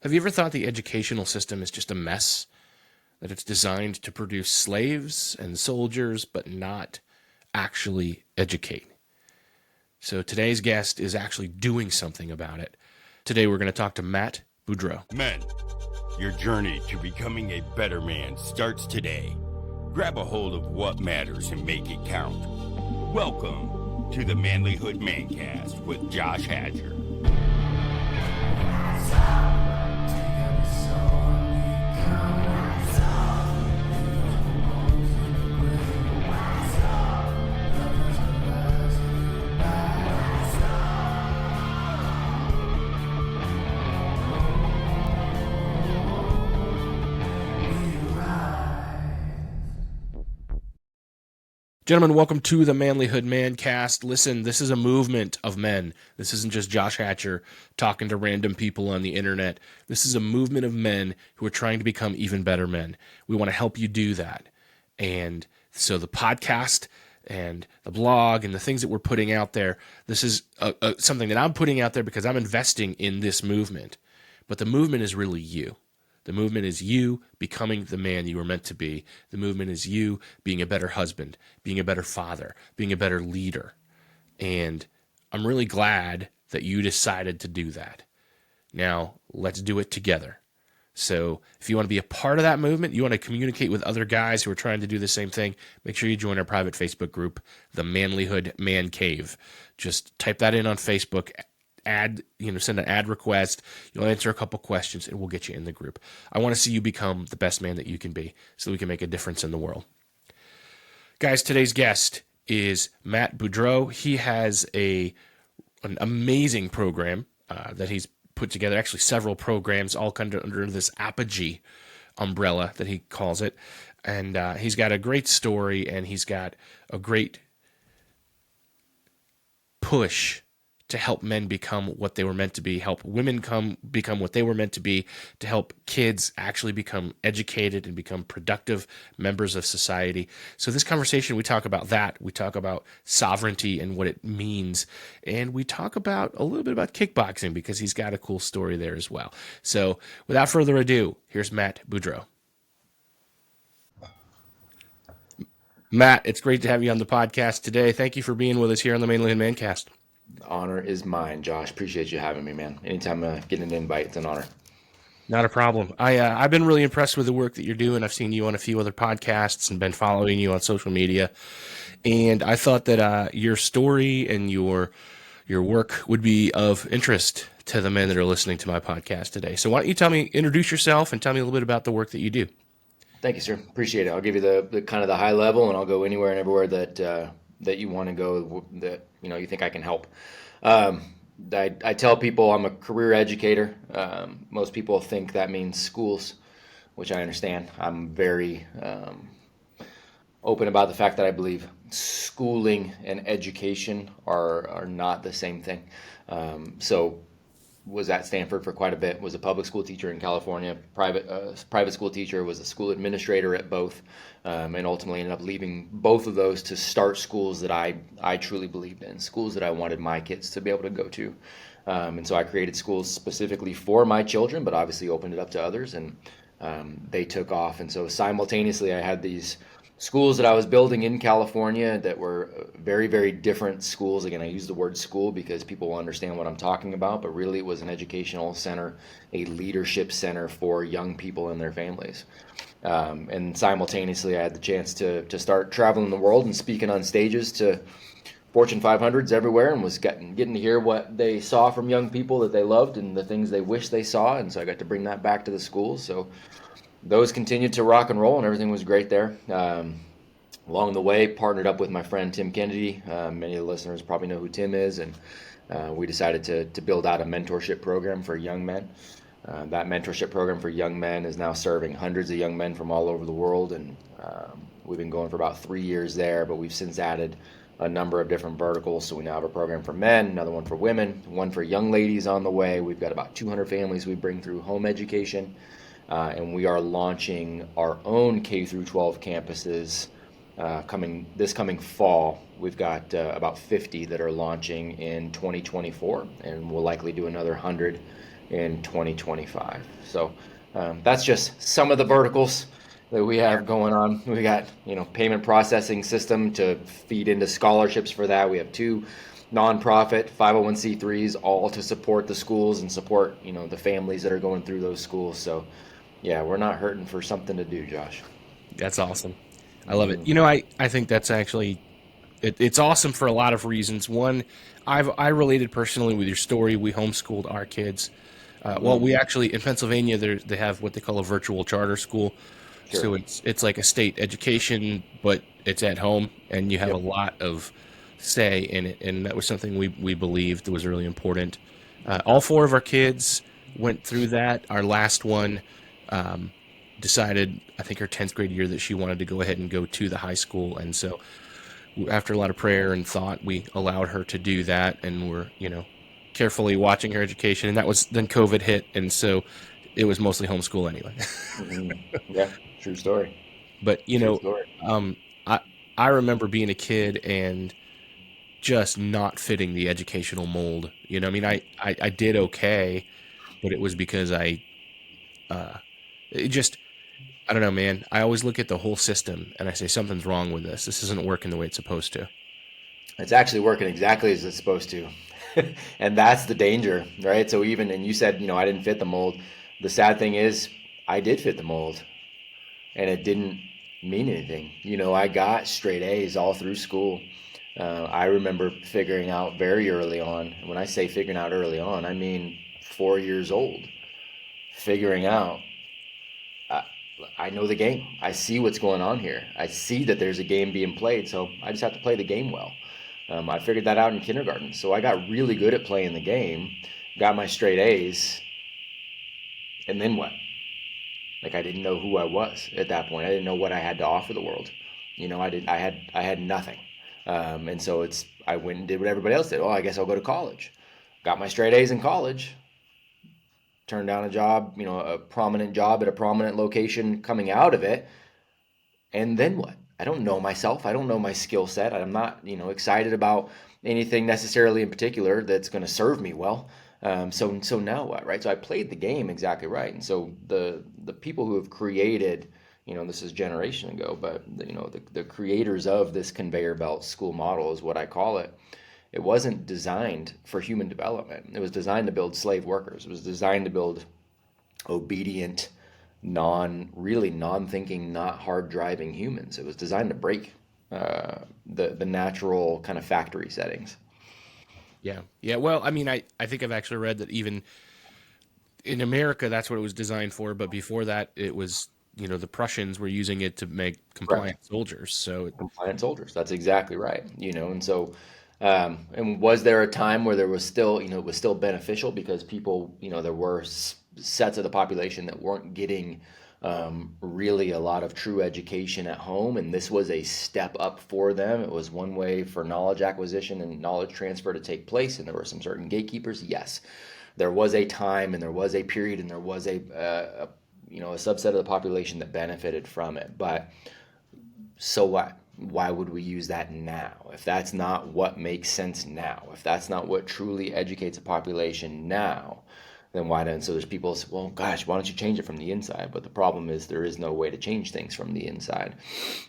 Have you ever thought the educational system is just a mess? That it's designed to produce slaves and soldiers, but not actually educate? So today's guest is actually doing something about it. Today we're going to talk to Matt Beaudreau. Men, your journey to becoming a better man starts today. Grab a hold of what matters and make it count. Welcome to the Manlyhood ManCast with Josh Hatcher. Gentlemen, welcome to the Manlyhood ManCast. Listen, this is a movement of men. This isn't just Josh Hatcher talking to random people on the internet. This is a movement of men who are trying to become even better men. We want to help you do that. And so the podcast and the blog and the things that we're putting out there, this is something that I'm putting out there because I'm investing in this movement. But the movement is really you. The movement is you becoming the man you were meant to be. The movement is you being a better husband, being a better father, being a better leader. And I'm really glad that you decided to do that. Now, let's do it together. So if you want to be a part of that movement, you want to communicate with other guys who are trying to do the same thing, make sure you join our private Facebook group, the Manlyhood Man Cave. Just type that in on Facebook, send an ad request. You'll answer a couple questions and we'll get you in the group. I want to see you become the best man that you can be so we can make a difference in the world. Guys, today's guest is Matt Beaudreau. He has an amazing program that he's put together, actually several programs all under this Apogee umbrella that he calls it. And he's got a great story and he's got a great push to help men become what they were meant to be, help women become what they were meant to be, to help kids actually become educated and become productive members of society. So this conversation, we talk about that. We talk about sovereignty and what it means. And we talk about a little bit about kickboxing because he's got a cool story there as well. So without further ado, here's Matt Beaudreau. Matt, it's great to have you on the podcast today. Thank you for being with us here on the Manlyhood ManCast. The honor is mine, Josh. Appreciate you having me, man. Anytime I get an invite, it's an honor. Not a problem. I've been really impressed with the work that you're doing. I've seen you on a few other podcasts and been following you on social media. And I thought that your story and your work would be of interest to the men that are listening to my podcast today. So why don't you introduce yourself and tell me a little bit about the work that you do. Thank you, sir. Appreciate it. I'll give you the kind of the high level, and I'll go anywhere and everywhere that you want to go, that you think I can help. I tell people I'm a career educator. Most people think that means schools, which I understand. I'm very open about the fact that I believe schooling and education are not the same thing. So was at Stanford for quite a bit, was a public school teacher in California, private school teacher, was a school administrator at both, and ultimately ended up leaving both of those to start schools that I truly believed in, schools that I wanted my kids to be able to go to. And so I created schools specifically for my children, but obviously opened it up to others, and they took off. And so simultaneously I had these schools that I was building in California that were very, very different schools. Again, I use the word school because people will understand what I'm talking about, but really it was an educational center, a leadership center for young people and their families. And simultaneously, I had the chance to start traveling the world and speaking on stages to Fortune 500s everywhere, and was getting to hear what they saw from young people that they loved and the things they wish they saw. And so I got to bring that back to the schools. So those continued to rock and roll, and everything was great there. Along the way, partnered up with my friend Tim Kennedy. Many of the listeners probably know who Tim is, and we decided to build out a mentorship program for young men. That mentorship program for young men is now serving hundreds of young men from all over the world, and we've been going for about 3 years there, but we've since added a number of different verticals. So we now have a program for men, another one for women, one for young ladies on the way. We've got about 200 families we bring through home education. And we are launching our own K through 12 campuses coming fall. We've got about 50 that are launching in 2024, and we'll likely do another 100 in 2025. So that's just some of the verticals that we have going on. We got, payment processing system to feed into scholarships for that. We have two nonprofit 501c3s, all to support the schools and support, the families that are going through those schools. So yeah, we're not hurting for something to do, Josh. That's awesome. I love it. I think that's actually it's awesome for a lot of reasons. One, I related personally with your story. We homeschooled our kids. Well, we actually in Pennsylvania they have what they call a virtual charter school. Sure. So it's like a state education, but it's at home, and you have a Yep. lot of say in it. And that was something we believed was really important. All four of our kids went through that. Our last one decided, I think her 10th grade year, that she wanted to go ahead and go to the high school, and so after a lot of prayer and thought, we allowed her to do that, and we're carefully watching her education. And that was then COVID hit, and so it was mostly homeschool anyway. Yeah, true story. But True story. um, I I remember being a kid and just not fitting the educational mold. I mean, I did okay, but it was because it just I don't know, man. I always look at the whole system and I say something's wrong with this. This isn't working the way it's supposed to. It's actually working exactly as it's supposed to. And that's the danger, right? So even, and you said, I didn't fit the mold. The sad thing is, I did fit the mold, and it didn't mean anything. I got straight A's all through school. I remember figuring out very early on. When I say figuring out early on, I mean 4 years old. Figuring out, I, I know the game. I see what's going on here. I see that there's a game being played, so I just have to play the game well. I figured that out in kindergarten. So I got really good at playing the game, got my straight A's, and then what? Like, I didn't know who I was at that point. I didn't know what I had to offer the world. I had nothing. And so I went and did what everybody else did. Oh, I guess I'll go to college. Got my straight A's in college. Turned down a job, a prominent job at a prominent location coming out of it. And then what? I don't know myself. I don't know my skill set. I'm not, excited about anything necessarily in particular that's going to serve me well. So now what, right? So I played the game exactly right. And so the people who have created, this is a generation ago, but the creators of this conveyor belt school model is what I call it. It wasn't designed for human development. It was designed to build slave workers. It was designed to build obedient, non-thinking, not hard driving humans. It was designed to break the natural kind of factory settings. Yeah. Yeah. Well, I mean, I think I've actually read that even in America, that's what it was designed for. But before that, it was, the Prussians were using it to make Correct. compliant soldiers. So, Compliant soldiers. That's exactly right. And so, and was there a time where there was still, it was still beneficial because people, there were sets of the population that weren't getting really a lot of true education at home, and this was a step up for them. It was one way for knowledge acquisition and knowledge transfer to take place, and there were some certain gatekeepers. Yes, there was a time, and there was a period, and there was a subset of the population that benefited from it. But so what? Why would we use that now? If that's not what makes sense now, if that's not what truly educates a population now, then why don't? So there's people say, well, gosh, why don't you change it from the inside? But the problem is there is no way to change things from the inside.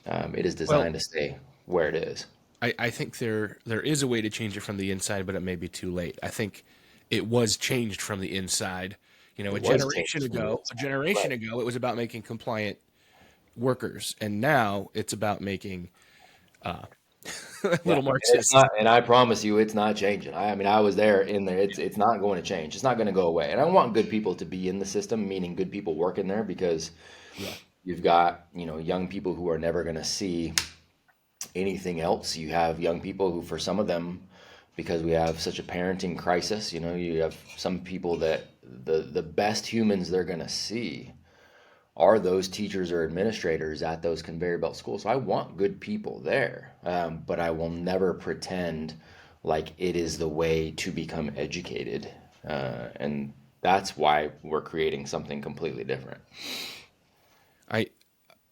It is well, designed to stay where it is. I think there is a way to change it from the inside, but it may be too late. I think it was changed from the inside. It was changed from the A inside. generation Right. ago, it was about making compliant workers, and now it's about making a Yeah, little and it's Marxist. not, and I promise you, it's not changing. I mean, I was there in there. It's not going to change. It's not going to go away. And I want good people to be in the system, meaning good people working there, because Yeah. you've got, young people who are never going to see anything else. You have young people who, for some of them, because we have such a parenting crisis, you have some people that the best humans they're going to see are those teachers or administrators at those conveyor belt schools. So I want good people there, but I will never pretend like it is the way to become educated. And that's why we're creating something completely different. I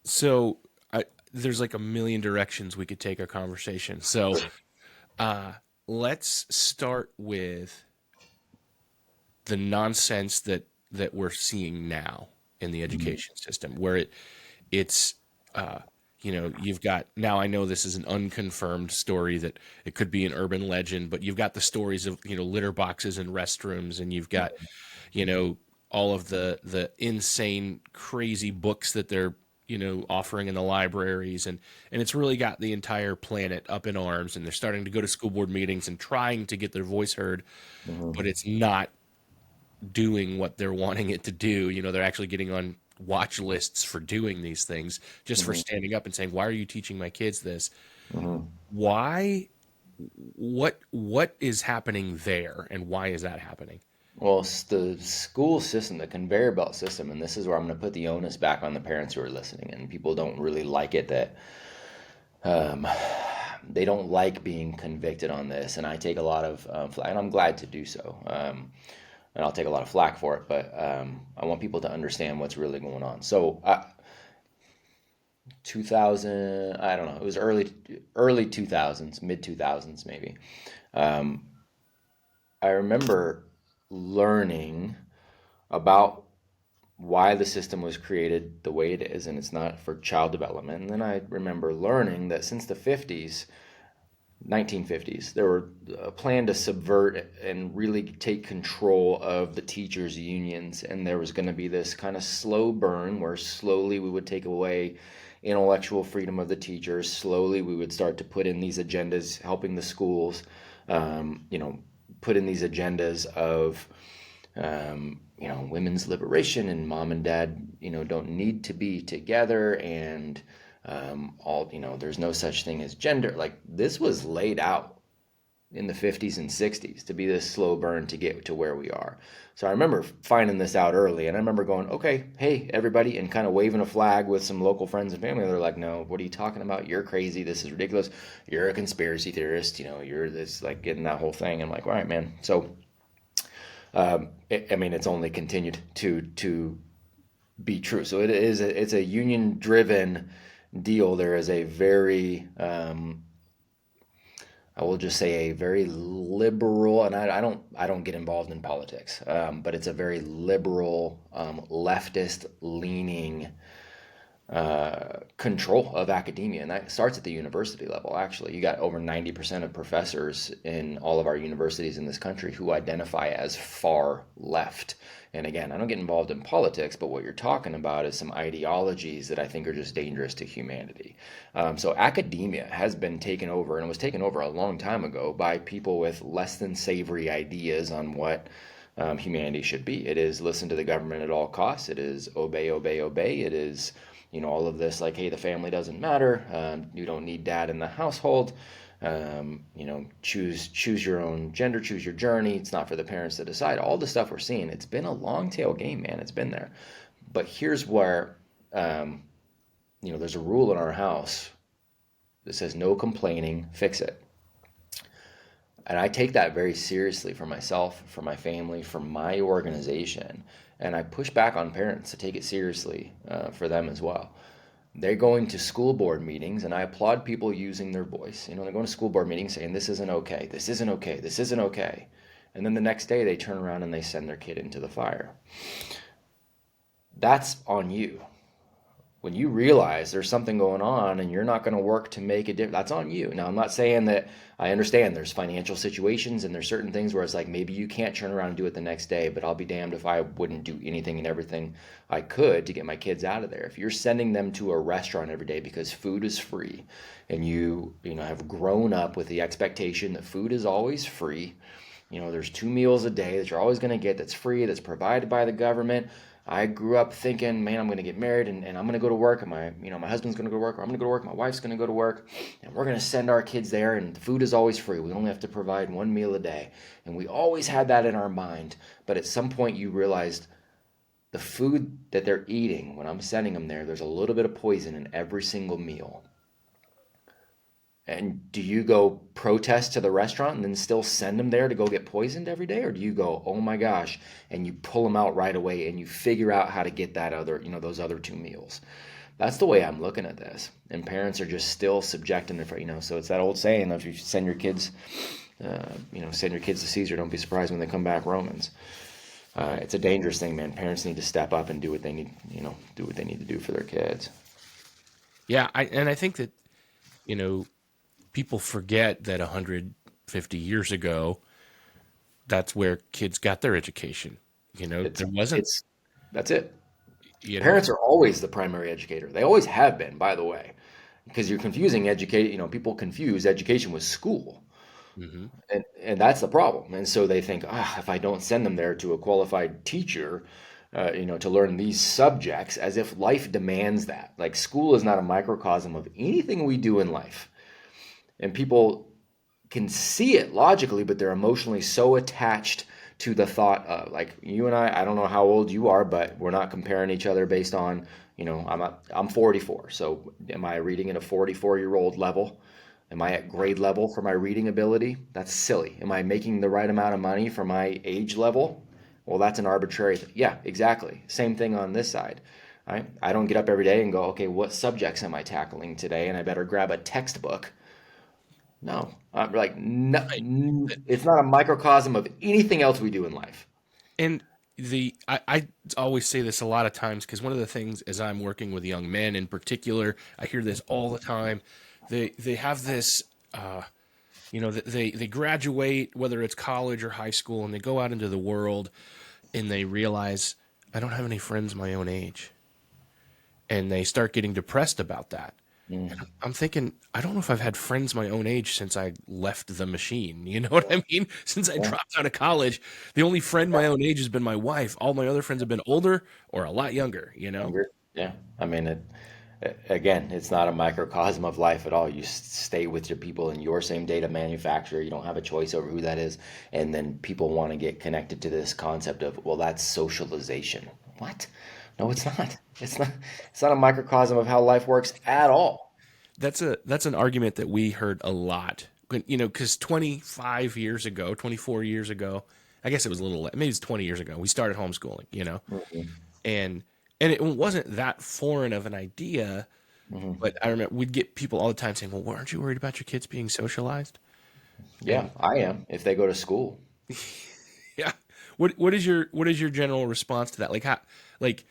so I there's like a million directions we could take our conversation. So let's start with the nonsense that we're seeing now in the education system, where it's you've got, now I know this is an unconfirmed story, that it could be an urban legend, but you've got the stories of litter boxes in restrooms, and you've got all of the insane crazy books that they're offering in the libraries, and it's really got the entire planet up in arms, and they're starting to go to school board meetings and trying to get their voice heard, but it's not doing what they're wanting it to do. They're actually getting on watch lists for doing these things, just for standing up and saying, why are you teaching my kids this? Why? What is happening there, and why is that happening? Well, it's the school system, the conveyor belt system, and this is where I'm going to put the onus back on the parents who are listening. And people don't really like it, that they don't like being convicted on this. And I take a lot of flack, and I'm glad to do so. And I'll take a lot of flack for it, but I want people to understand what's really going on. So 2000, I don't know, it was early 2000s, mid 2000s maybe. I remember learning about why the system was created the way it is, and it's not for child development. And then I remember learning that since the 1950s, there were a plan to subvert and really take control of the teachers' unions, and there was going to be this kind of slow burn where slowly we would take away intellectual freedom of the teachers. Slowly we would start to put in these agendas helping the schools, put in these agendas of women's liberation, and mom and dad don't need to be together, and there's no such thing as gender. Like, this was laid out in the 50s and 60s to be this slow burn to get to where we are. So I remember finding this out early, and I remember going, okay, hey, everybody, and kind of waving a flag with some local friends and family. They're like, no, what are you talking about? You're crazy. This is ridiculous. You're a conspiracy theorist. You're this, like, getting that whole thing. I'm like, all right, man. So, it's only continued to be true. So it's a union driven deal. There is a very, I will just say, a very liberal, and I don't get involved in politics, but it's a very liberal, leftist leaning control of academia, and that starts at the university level. Actually, you got over 90% of professors in all of our universities in this country who identify as far left. And again, I don't get involved in politics, but what you're talking about is some ideologies that I think are just dangerous to humanity. So academia has been taken over, and it was taken over a long time ago by people with less than savory ideas on what humanity should be. It is listen to the government at all costs. It is obey, obey, obey. It is all of this, like, hey, the family doesn't matter. You don't need dad in the household. Choose your own gender, choose your journey. It's not for the parents to decide. All the stuff we're seeing, it's been a long tail game, man. It's been there. But here's where, there's a rule in our house that says no complaining, fix it. And I take that very seriously for myself, for my family, for my organization. And I push back on parents to take it seriously for them as well. They're going to school board meetings, and I applaud people using their voice. They're going to school board meetings saying, this isn't okay, this isn't okay, this isn't okay. And then the next day they turn around and they send their kid into the fire. That's on you. When you realize there's something going on and you're not going to work to make a difference, that's on you. Now, I'm not saying that I understand there's financial situations and there's certain things where it's like maybe you can't turn around and do it the next day, but I'll be damned if I wouldn't do anything and everything I could to get my kids out of there. If you're sending them to a restaurant every day because food is free, and you have grown up with the expectation that food is always free, there's 2 meals a day that you're always going to get that's free, that's provided by the government. I grew up thinking, man, I'm going to get married and I'm going to go to work, and my husband's going to go to work, or I'm going to go to work, my wife's going to go to work, and we're going to send our kids there, and the food is always free. We only have to provide 1 meal a day. And we always had that in our mind. But at some point you realized the food that they're eating, when I'm sending them there, there's a little bit of poison in every single meal. And do you go protest to the restaurant and then still send them there to go get poisoned every day? Or do you go, oh my gosh, and you pull them out right away and you figure out how to get that other, those other 2 meals? That's the way I'm looking at this. And parents are just still subjecting their, so it's that old saying, if you send your kids, send your kids to Caesar, don't be surprised when they come back Romans. It's a dangerous thing, man. Parents need to step up and do what they need, do what they need to do for their kids. Yeah, I think that, you know, people forget that 150 years ago, that's where kids got their education. You know, It's there wasn't, it's that's it. you know, Parents are always the primary educator. They always have been, by the way, because you're confusing educate. People confuse education with school, hmm and that's the problem. And so they think, if I don't send them there to a qualified teacher, to learn these subjects, as if life demands that. Like school is not a microcosm of anything we do in life, and people can see it logically, but they're emotionally so attached to the thought of, like, you and I don't know how old you are, but we're not comparing each other based on, I'm 44. So am I reading at a 44-year-old level? Am I at grade level for my reading ability? That's silly. Am I making the right amount of money for my age level? Well, that's an arbitrary yeah, exactly. Same thing on this side. Right? I don't get up every day and go, okay, what subjects am I tackling today? And I better grab a textbook. No, like no, right. it's not a microcosm of anything else we do in life. And I always say this a lot of times because one of the things as I'm working with young men in particular, I hear this all the time. They have this, they graduate, whether it's college or high school, and they go out into the world and they realize I don't have any friends my own age, and they start getting depressed about that. Mm, I'm thinking, I don't know if I've had friends my own age since I left the machine. You know what I mean? Since I yeah, dropped out of college, the only friend my own age has been my wife. All my other friends have been older or a lot younger, you know? younger. Yeah, I mean, again, it's not a microcosm of life at all. You stay with your people in your same data manufacturer. You don't have a choice over who that is. And then people want to get connected to this concept of, well, that's socialization. What? No, it's not. It's not. It's not a microcosm of how life works at all. That's an argument that we heard a lot. Because 25 years ago, 24 years ago, I guess it was a little, maybe it's 20 years ago, we started homeschooling, Hmm. and and it wasn't that foreign of an idea. Hmm. But I remember we'd get people all the time saying, "Well, aren't you worried about your kids being socialized?" Yeah, And I am. If they go to school. yeah, what is your general response to that? Like how, like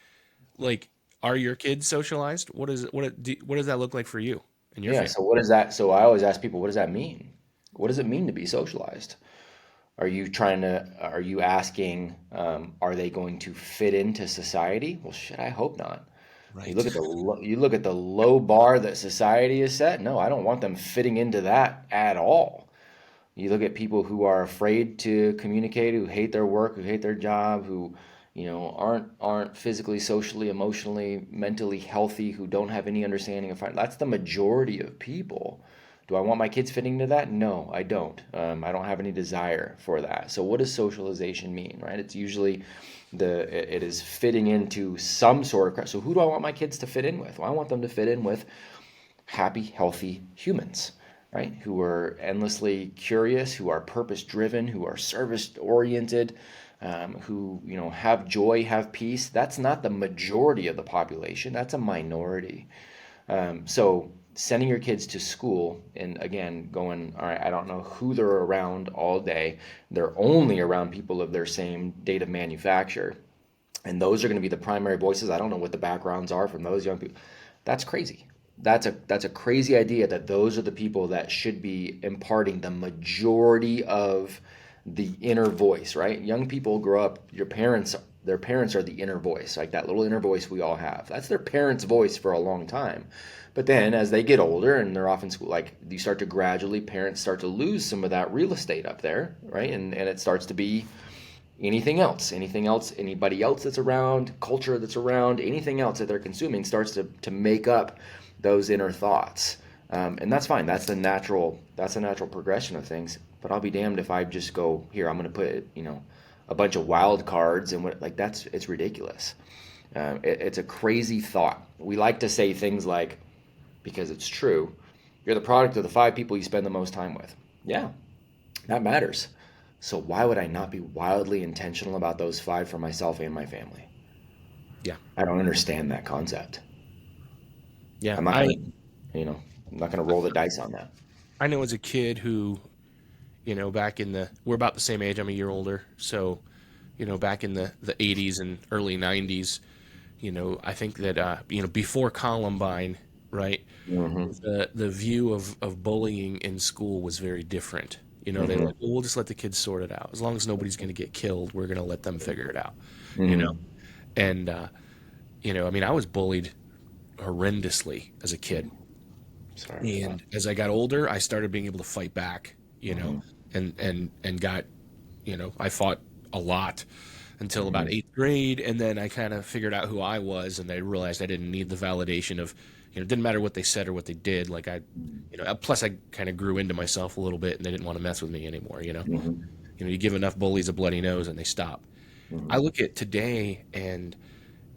like are your kids socialized? What does that look like for you and your Yeah, family? so what is that? So I always ask people, what does that mean? What does it mean to be socialized? Are you asking, are they going to fit into society? Well, shit, I hope not. Right. You look at the low bar that society has set. No, I don't want them fitting into that at all. You look at people who are afraid to communicate, who hate their work, who hate their job, who, aren't physically, socially, emotionally, mentally healthy, who don't have any understanding of That's the majority of people. Do I want my kids fitting into that? No, I don't. I don't have any desire for that. So what does socialization mean, right? It's usually it is fitting into some sort of. So who do I want my kids to fit in with? Well, I want them to fit in with happy, healthy humans, right? Who are endlessly curious, who are purpose driven, who are service oriented, who have joy, have peace. That's not the majority of the population. That's a minority. So sending your kids to school and again going, all right, I don't know who they're around all day. They're only around people of their same date of manufacture. And those are going to be the primary voices. I don't know what the backgrounds are from those young people. That's crazy. That's a crazy idea that those are the people that should be imparting the majority of the inner voice, right? Young people grow up, their parents are the inner voice, like that little inner voice we all have. That's their parents' voice for a long time. But then as they get older and they're off in school, like you start to gradually, parents start to lose some of that real estate up there, right? And it starts to be anything else, anybody else that's around, culture that's around, anything else that they're consuming starts to make up those inner thoughts. And that's fine. That's a natural progression of things. But I'll be damned if I just go here. I'm going to put a bunch of wild cards and what, like, it's ridiculous. It's a crazy thought. We like to say things like, because it's true, you're the product of the 5 people you spend the most time with. Yeah, that matters. So why would I not be wildly intentional about those 5 for myself and my family? Yeah. I don't understand that concept. Yeah. I'm not gonna, I'm not gonna roll the dice on that. I know as a kid who, back in the we're about the same age. I'm a year older, so back in the 80s and early 90s. I think that before Columbine, right? Mm-hmm. The view of bullying in school was very different. They Mm-hmm. like, well, we'll just let the kids sort it out. As long as nobody's going to get killed, we're going to let them figure it out. You know, Mm-hmm. and I mean, I was bullied horrendously as a kid, Sorry for that. and as I got older, I started being able to fight back. Mm-hmm. And got, I fought a lot until about Mm-hmm. eighth grade, and then I kind of figured out who I was, and I realized I didn't need the validation of, it didn't matter what they said or what they did. Like plus I kind of grew into myself a little bit, and they didn't want to mess with me anymore. Mm-hmm. You give enough bullies a bloody nose, and they stop. I Mm-hmm. look at today, and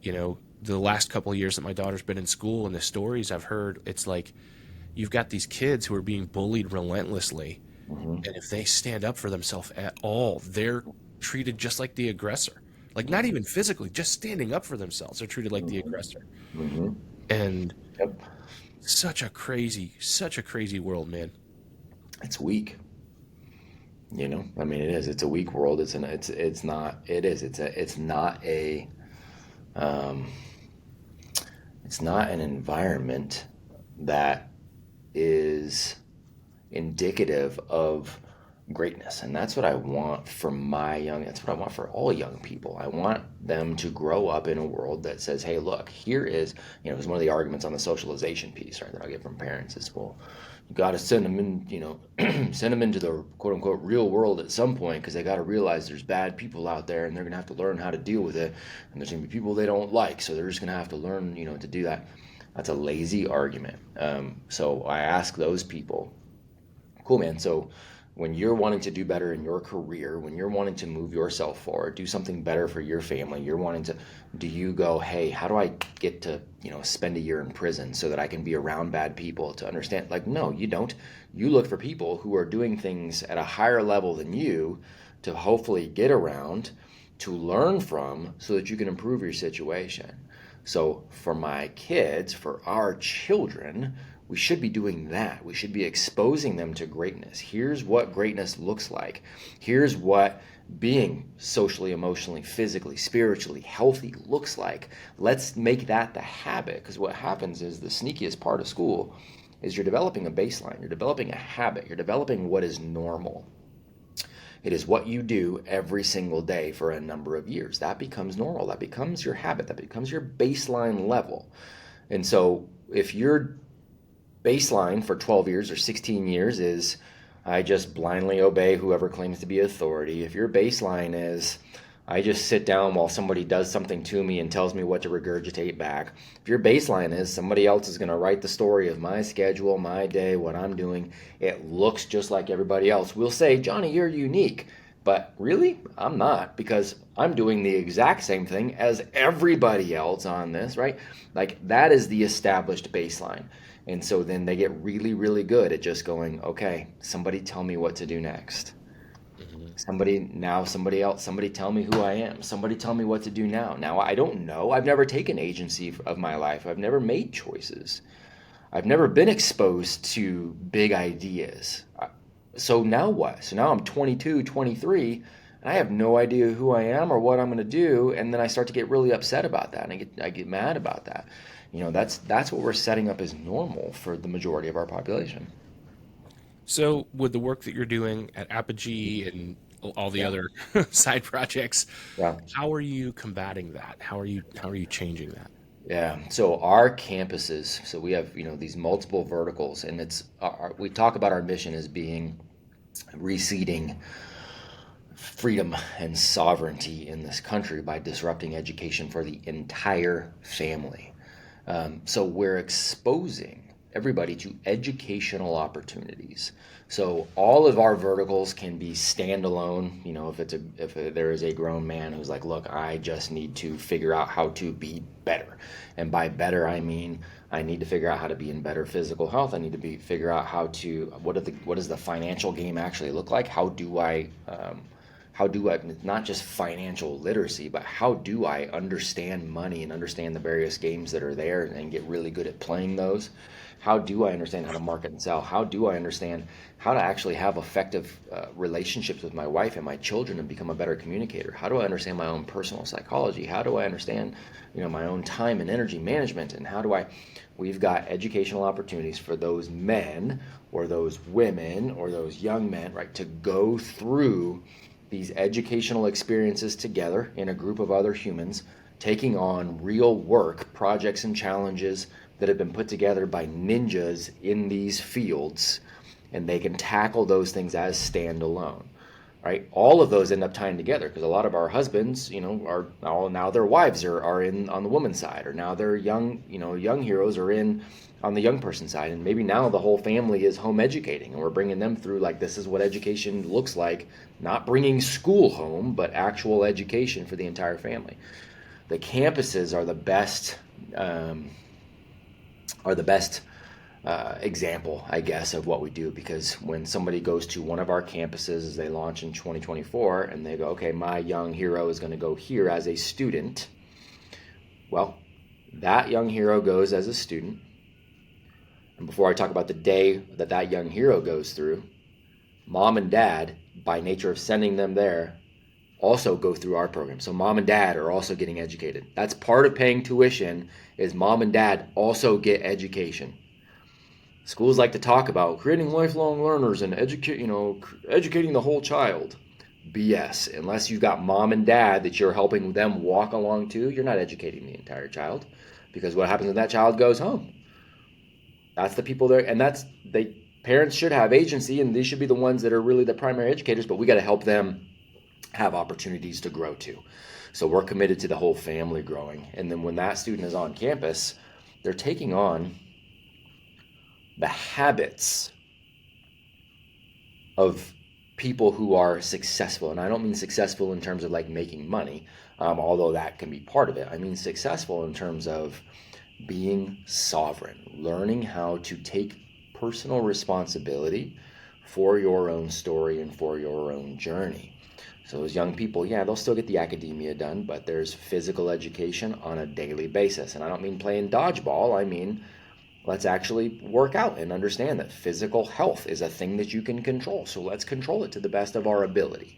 the last couple of years that my daughter's been in school, and the stories I've heard, it's like you've got these kids who are being bullied relentlessly, Mm-hmm. and if they stand up for themselves at all, they're treated just like the aggressor. Like not even physically, just standing up for themselves, they're treated like the aggressor. Mm-hmm. And Yep. such a crazy world, man. It's weak. I mean, it is. It's a weak world. It's not. It is. It's not a. Um, it's not an environment that is indicative of greatness. And that's what I want for that's what I want for all young people. I want them to grow up in a world that says, hey, look, here is, it's one of the arguments on the socialization piece, right, that I get from parents is, well, you got to send them in, send them into the quote unquote real world at some point, because they got to realize there's bad people out there and they're going to have to learn how to deal with it. And there's going to be people they don't like. So they're just going to have to learn, to do that. That's a lazy argument. So I ask those people, cool, man. So when you're wanting to do better in your career, when you're wanting to move yourself forward, do something better for your family, do you go, hey, how do I get to, spend a year in prison so that I can be around bad people to understand? Like, no, you don't. You look for people who are doing things at a higher level than you to hopefully get around, to learn from, so that you can improve your situation. So for my kids, for our children, we should be doing that. We should be exposing them to greatness. Here's what greatness looks like. Here's what being socially, emotionally, physically, spiritually healthy looks like. Let's make that the habit, because what happens is the sneakiest part of school is you're developing a baseline. You're developing a habit. You're developing what is normal. It is what you do every single day for a number of years. That becomes normal. That becomes your habit. That becomes your baseline level. And so if your baseline for 12 years or 16 years is I just blindly obey whoever claims to be authority, if your baseline is I just sit down while somebody does something to me and tells me what to regurgitate back, if your baseline is somebody else is going to write the story of my schedule, my day, what I'm doing, it looks just like everybody else, we'll say, Johnny, you're unique. But really, I'm not, because I'm doing the exact same thing as everybody else on this, right? Like that is the established baseline. And so then they get really, really good at just going, okay, somebody tell me what to do next. Somebody tell me who I am. Somebody tell me what to do now. Now, I don't know. I've never taken agency of my life. I've never made choices. I've never been exposed to big ideas. So now what? So now I'm 22, 23, and I have no idea who I am or what I'm going to do. And then I start to get really upset about that. And I get mad about that. That's what we're setting up as normal for the majority of our population. So with the work that you're doing at Apogee and all the Yeah. other side projects, Yeah. how are you combating that? How are you changing that? Yeah. So our campuses, so we have, these multiple verticals, and we talk about our mission as being reseeding freedom and sovereignty in this country by disrupting education for the entire family. So we're exposing everybody to educational opportunities. So all of our verticals can be standalone. If there is a grown man who's like, look, I just need to figure out how to be better, and by better I mean I need to figure out how to be in better physical health. I need to figure out what does the financial game actually look like? How do I how do I, not just financial literacy, but how do I understand money and understand the various games that are there and get really good at playing those? How do I understand how to market and sell? How do I understand how to actually have effective relationships with my wife and my children and become a better communicator? How do I understand my own personal psychology? How do I understand, my own time and energy management? And we've got educational opportunities for those men or those women or those young men, right, to go through these educational experiences together in a group of other humans, taking on real work, projects and challenges that have been put together by ninjas in these fields, and they can tackle those things as standalone, right? All of those end up tying together because a lot of our husbands, are now their wives are in on the woman's side, or now their young heroes are in on the young person side, and maybe now the whole family is home educating, and we're bringing them through like this is what education looks like, not bringing school home, but actual education for the entire family. The campuses are the best. Example, I guess, of what we do, because when somebody goes to one of our campuses as they launch in 2024 and they go, okay, my young hero is going to go here as a student. Well, that young hero goes as a student. And before I talk about the day that young hero goes through, mom and dad, by nature of sending them there, also go through our program. So mom and dad are also getting educated. That's part of paying tuition, is mom and dad also get education. Schools like to talk about creating lifelong learners and educating the whole child. BS. Unless you've got mom and dad that you're helping them walk along to, you're not educating the entire child, because what happens when that child goes home? That's the people there, and parents should have agency, and these should be the ones that are really the primary educators, but we got to help them have opportunities to grow too. So we're committed to the whole family growing. And then when that student is on campus, they're taking on the habits of people who are successful. And I don't mean successful in terms of like making money, although that can be part of it. I mean successful in terms of being sovereign, learning how to take personal responsibility for your own story and for your own journey. So as young people, they'll still get the academia done, but there's physical education on a daily basis. And I don't mean playing dodgeball. I mean, let's actually work out and understand that physical health is a thing that you can control. So let's control it to the best of our ability.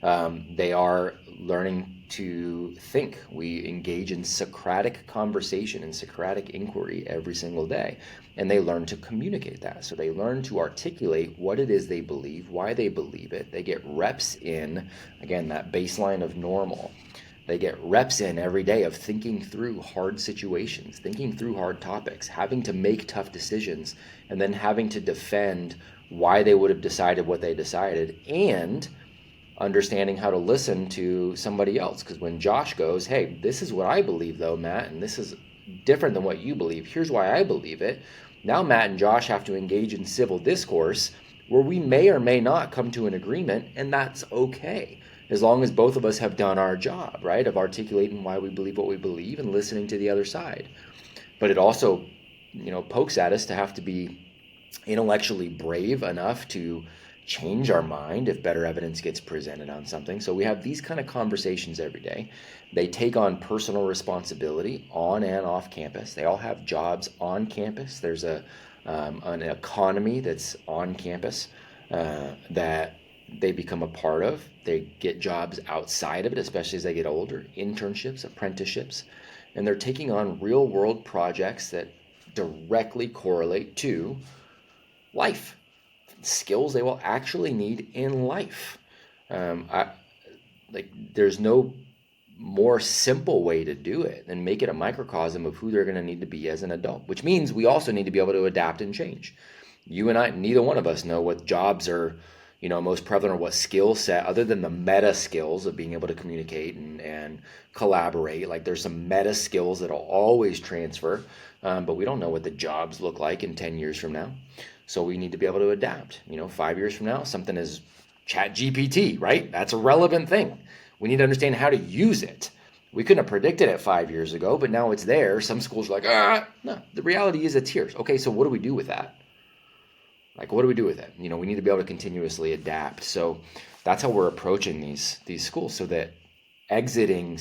They are learning to think. We engage in Socratic conversation and Socratic inquiry every single day, and they learn to communicate that. So they learn to articulate what it is they believe, why they believe it. They get reps in, again, that baseline of normal. They get reps in every day of thinking through hard situations, thinking through hard topics, having to make tough decisions, and then having to defend why they would have decided what they decided, and understanding how to listen to somebody else. Because when Josh goes, hey, this is what I believe though, Matt, and this is different than what you believe. Here's why I believe it. Now Matt and Josh have to engage in civil discourse where we may or may not come to an agreement, and that's okay, as long as both of us have done our job, right, of articulating why we believe what we believe and listening to the other side. But it also, pokes at us to have to be intellectually brave enough to change our mind if better evidence gets presented on something. So we have these kind of conversations every day. They take on personal responsibility on and off campus. They all have jobs on campus. There's an economy that's on campus that they become a part of. They get jobs outside of it, especially as they get older, internships, apprenticeships, and they're taking on real world projects that directly correlate to life, skills they will actually need in life. There's no more simple way to do it than make it a microcosm of who they're going to need to be as an adult, which means we also need to be able to adapt and change. You and I, neither one of us know what jobs are, most prevalent, or what skill set, other than the meta skills of being able to communicate and collaborate. Like there's some meta skills that'll always transfer, but we don't know what the jobs look like in 10 years from now. So we need to be able to adapt. 5 years from now, something is ChatGPT, right? That's a relevant thing. We need to understand how to use it. We couldn't have predicted it 5 years ago, but now it's there. Some schools are like, no, the reality is it's here. Okay, so what do we do with that? What do we do with it? We need to be able to continuously adapt. So that's how we're approaching these schools, so that exiting,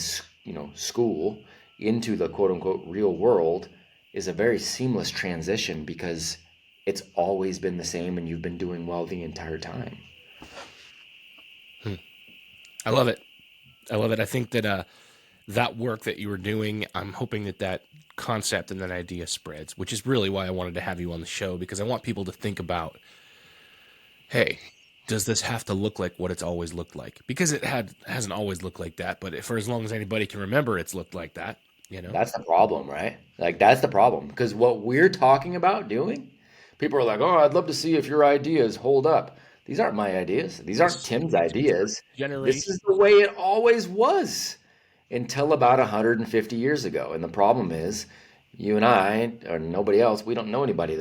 school into the quote unquote real world is a very seamless transition, because it's always been the same and you've been doing well the entire time. I love it. I love it. I think that that work that you were doing, I'm hoping that that concept and that idea spreads, which is really why I wanted to have you on the show, because I want people to think about, hey, does this have to look like what it's always looked like? Because hasn't always looked like that, but for as long as anybody can remember, it's looked like that, you know? That's the problem, right? Like, that's the problem. Because what we're talking about doing, people are like, oh, I'd love to see if your ideas hold up. These aren't my ideas. These aren't This Tim's ideas. This generation. is the way it always was until about 150 years ago. And the problem is, you and I, or nobody else, we don't know anybody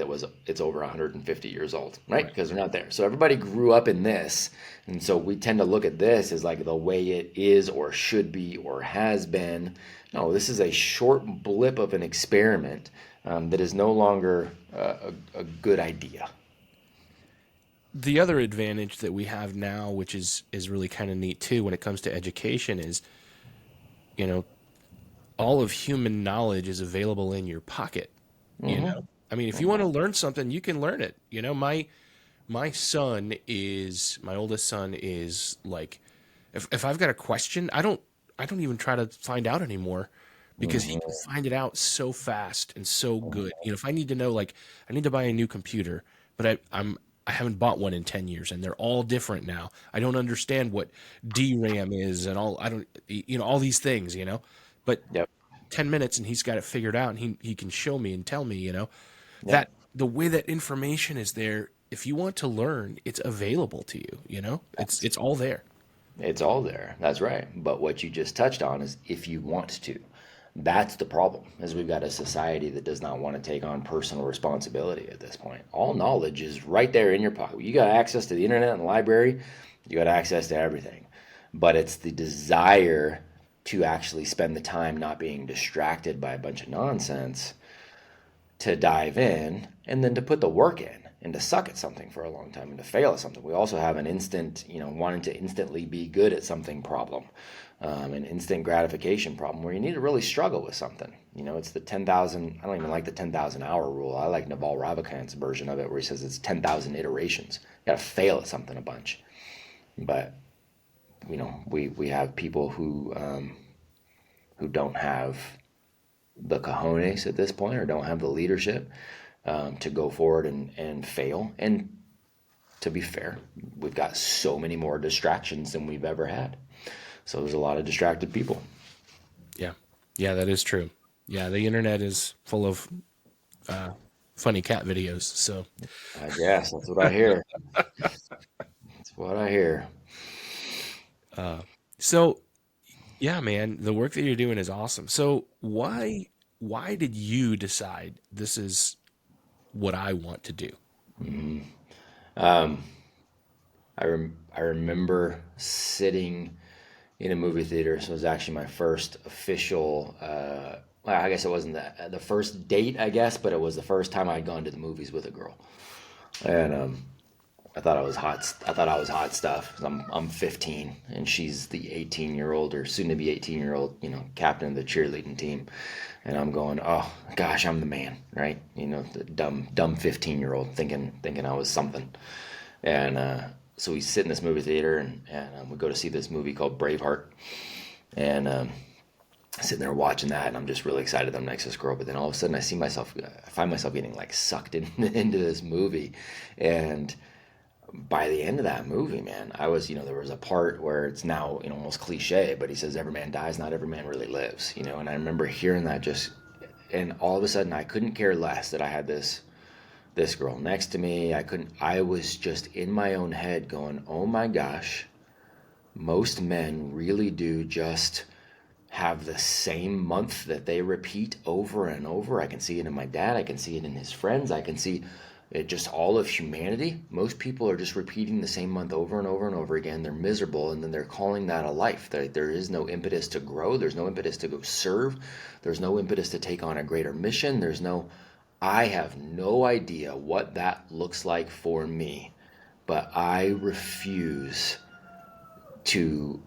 it's over 150 years old, right? Right. Because we're not there. So everybody grew up in this. And so we tend to look at this as like the way it is or should be or has been. No, this is a short blip of an experiment that is no longer a good idea. The other advantage that we have now, which is really kind of neat too, when it comes to education, is, you know, all of human knowledge is available in your pocket. You Hmm. know, I mean, if you want to learn something, you can learn it. You know, my oldest son is like, if I've got a question, I don't even try to find out anymore, because he can Hmm. find it out so fast and so good. You know, if I need to know, like, I need to buy a new computer, but I haven't bought one in 10 years, and they're all different now. I don't understand what DRAM is and all, I don't, all these things, but Yep. 10 minutes and he's got it figured out, and he can show me and tell me, Yep. that the way that information is there, if you want to learn, it's available to you, it's all there. It's all there. That's right. But what you just touched on is if you want to. That's the problem, is we've got a society that does not want to take on personal responsibility at this point. All knowledge is right there in your pocket. You got access to the internet and the library, you got access to everything. But it's the desire to actually spend the time not being distracted by a bunch of nonsense, to dive in, and then to put the work in, and to suck at something for a long time, and to fail at something. We also have an instant, wanting to instantly be good at something problem, an instant gratification problem, where you need to really struggle with something. It's the 10,000, I don't even like the 10,000 hour rule. I like Naval Ravikant's version of it, where he says it's 10,000 iterations. You got to fail at something a bunch. But, we have people who don't have the cojones at this point, or don't have the leadership to go forward and fail. And to be fair, we've got so many more distractions than we've ever had. So there's a lot of distracted people. Yeah. Yeah, that is true. Yeah, the internet is full of funny cat videos. So, I guess that's what I hear. That's what I hear. so yeah, man, the work that you're doing is awesome. So why did you decide this is what I want to do? Um, I remember sitting in a movie theater. So it was actually my first official. Well, I guess it wasn't the first date, I guess, but it was the first time I'd gone to the movies with a girl, and I thought I was hot. I thought I was hot stuff. 'Cause I'm 15, and she's the 18-year-old, or soon to be 18-year-old, captain of the cheerleading team, and I'm going, oh gosh, I'm the man, right? The dumb 15-year-old thinking I was something, and so we sit in this movie theater, and we go to see this movie called Braveheart, and sitting there watching that, and I'm just really excited that I'm next to this girl. But then all of a sudden, I find myself getting like sucked into this movie, and by the end of that movie, man, I was, there was a part where it's now, almost cliche, but he says, every man dies, not every man really lives, and I remember hearing that and all of a sudden I couldn't care less that I had this girl next to me. I was just in my own head going, oh my gosh, most men really do just have the same month that they repeat over and over. I can see it in my dad. I can see it in his friends. I can see it just all of humanity. Most people are just repeating the same month over and over and over again. They're miserable, and then they're calling that a life. There is no impetus to grow. There's no impetus to go serve. There's no impetus to take on a greater mission. I have no idea what that looks like for me, but I refuse to,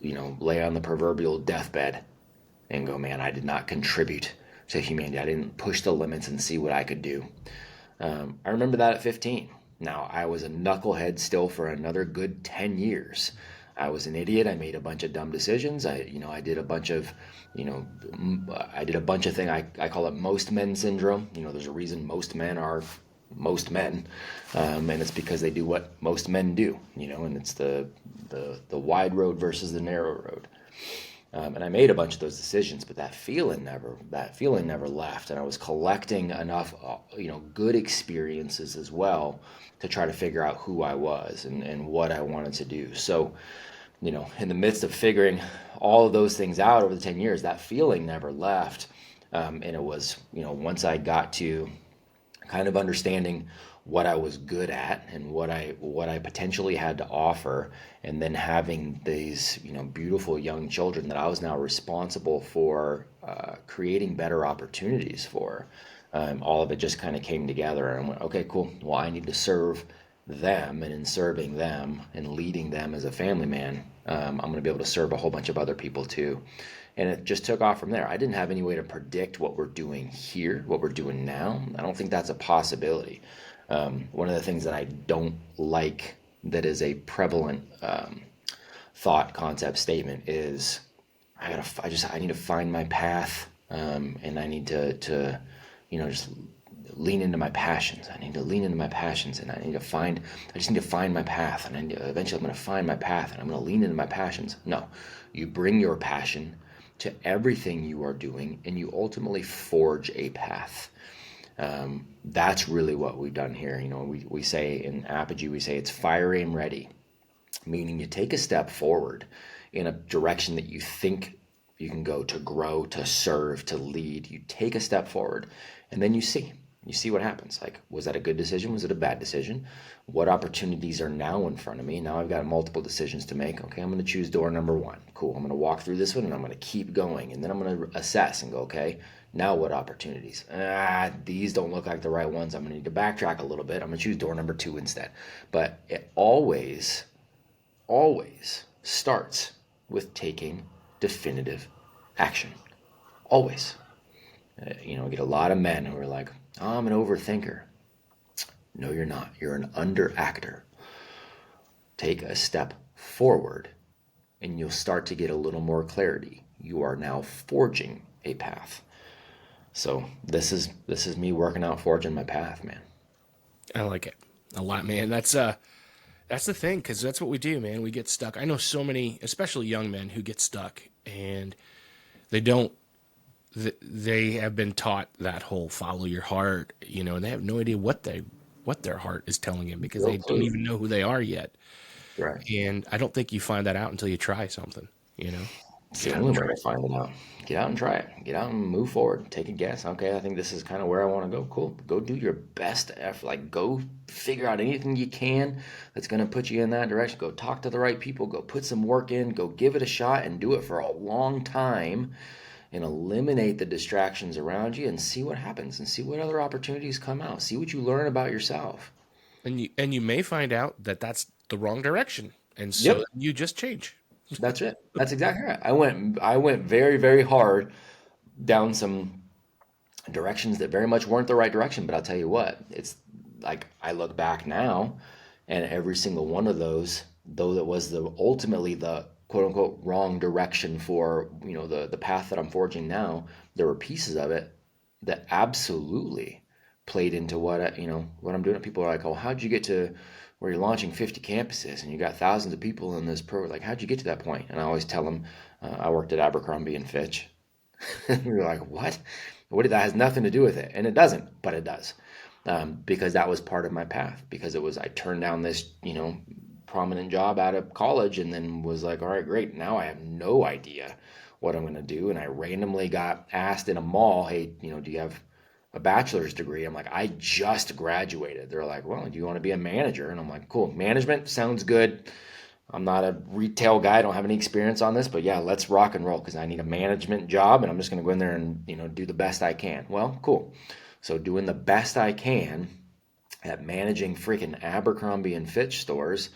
lay on the proverbial deathbed and go, man, I did not contribute to humanity. I didn't push the limits and see what I could do. I remember that at 15. Now, I was a knucklehead still for another good 10 years. I was an idiot. I made a bunch of dumb decisions. I did a bunch of, I did a bunch of things. I call it most men syndrome. There's a reason most men are most men, and it's because they do what most men do. And it's the wide road versus the narrow road. And I made a bunch of those decisions, but that feeling never left. And I was collecting enough, good experiences as well to try to figure out who I was and what I wanted to do. So, in the midst of figuring all of those things out over the 10 years, that feeling never left. And it was, once I got to kind of understanding what I was good at and what I potentially had to offer, and then having these beautiful young children that I was now responsible for creating better opportunities for. All of it just kind of came together, and I went, okay, cool. Well, I need to serve them, and in serving them and leading them as a family man, I'm going to be able to serve a whole bunch of other people too. And it just took off from there. I didn't have any way to predict what we're doing here, what we're doing now. I don't think that's a possibility. One of the things that I don't like that is a prevalent thought, concept, statement is I need to find my path, and I need to just lean into my passions. I need to lean into my passions, and I just need to find my path, and eventually I'm going to find my path, and I'm going to lean into my passions. No, you bring your passion to everything you are doing, and you ultimately forge a path. That's really what we've done here. We say in Apogee, we say it's fire, aim, ready, meaning you take a step forward in a direction that you think you can go to grow, to serve, to lead. You take a step forward, and then you see what happens. Like, was that a good decision? Was it a bad decision? What opportunities are now in front of me? Now I've got multiple decisions to make. Okay, I'm going to choose door number 1. Cool. I'm going to walk through this one, and I'm going to keep going. And then I'm going to assess and go, okay, now what opportunities? These don't look like the right ones. I'm going to need to backtrack a little bit. I'm going to choose door number 2 instead. But it always starts with taking definitive action. Always. I get a lot of men who are like, oh, I'm an overthinker. No, you're not. You're an underactor. Take a step forward, and you'll start to get a little more clarity. You are now forging a path. So this is me working out, forging my path, man. I like it a lot, man. That's the thing, because that's what we do, man. We get stuck. I know so many, especially young men, who get stuck, and they have been taught that whole follow your heart, and they have no idea what their heart is telling them, because they don't even know who they are yet. Right. And I don't think you find that out until you try something, It's the only way to find it out. Get out and try it. Get out and move forward. Take a guess. Okay, I think this is kind of where I want to go. Cool. Go do your best effort. Like, go figure out anything you can that's going to put you in that direction. Go talk to the right people. Go put some work in. Go give it a shot and do it for a long time, and eliminate the distractions around you, and see what happens, and see what other opportunities come out. See what you learn about yourself. And you may find out that that's the wrong direction, and so you just change. That's it. That's exactly right. I went very, very hard down some directions that very much weren't the right direction. But I'll tell you what, it's like I look back now, and every single one of those, though that was ultimately the quote unquote wrong direction for the path that I'm forging now, there were pieces of it that absolutely played into what I'm doing. People are like, oh, how'd you get to where you're launching 50 campuses and you got thousands of people in this program? Like, how'd you get to that point? And I always tell them, I worked at Abercrombie and Fitch. You're like, what? That has nothing to do with it. And it doesn't, but it does. Because that was part of my path, because I turned down this, prominent job out of college, and then was like, all right, great. Now I have no idea what I'm going to do. And I randomly got asked in a mall, hey, do you have a bachelor's degree? I'm like, I just graduated. They're like, well, do you want to be a manager? And I'm like, cool, management sounds good. I'm not a retail guy. I don't have any experience on this, but yeah, let's rock and roll, because I need a management job, and I'm just going to go in there and, do the best I can. Well, cool. So doing the best I can at managing freaking Abercrombie and Fitch stores,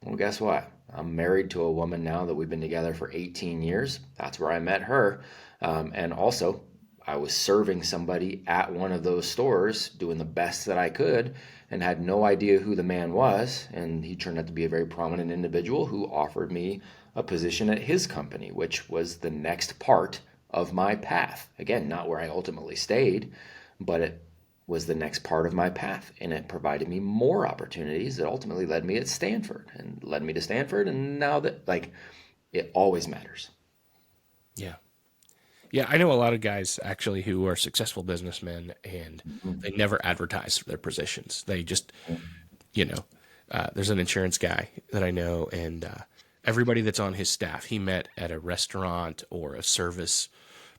Well, guess what? I'm married to a woman now that we've been together for 18 years. That's where I met her. And also, I was serving somebody at one of those stores, doing the best that I could, and had no idea who the man was. And he turned out to be a very prominent individual who offered me a position at his company, which was the next part of my path. Again, not where I ultimately stayed, but it was the next part of my path, and it provided me more opportunities that ultimately led me at Stanford and led me to Stanford. And now that, like, it always matters. Yeah. Yeah, I know a lot of guys actually who are successful businessmen and they never advertise their positions. They just, you know, there's an insurance guy that I know, and everybody that's on his staff, he met at a restaurant or a service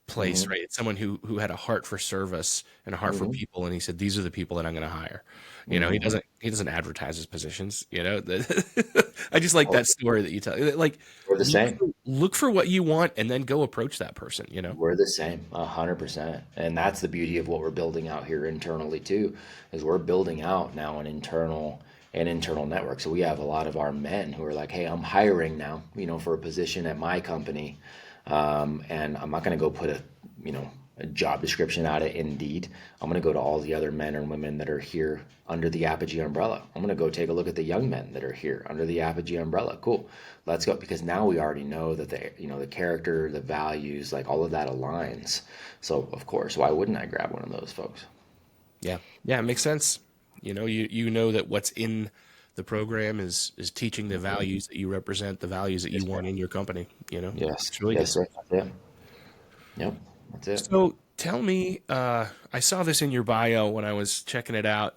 place, Hmm. right? Someone who had a heart for service and a heart for Hmm. people, and he said, "These are the people that I'm going to hire." Hmm. He doesn't advertise his positions. I just like that story that you tell. Like, We're the same. look for what you want, and then go approach that person. We're the same, 100%. And that's the beauty of what we're building out here internally too, is we're building out now an internal network. So we have a lot of our men who are like, hey, I'm hiring now, for a position at my company. And I'm not going to go put a job description out at Indeed. I'm going to go to all the other men and women that are here under the Apogee umbrella. I'm going to go take a look at the young men that are here under the Apogee umbrella. Cool. Let's go. Because now we already know that the character, the values, like all of that aligns. So of course, why wouldn't I grab one of those folks? Yeah. Yeah, it makes sense. You know that what's in the program is teaching the values that you represent, the values that you Yes, want sir. in your company. Yes. It's really Yes, good. sir. That's it. Yep. That's it. So tell me, I saw this in your bio when I was checking it out,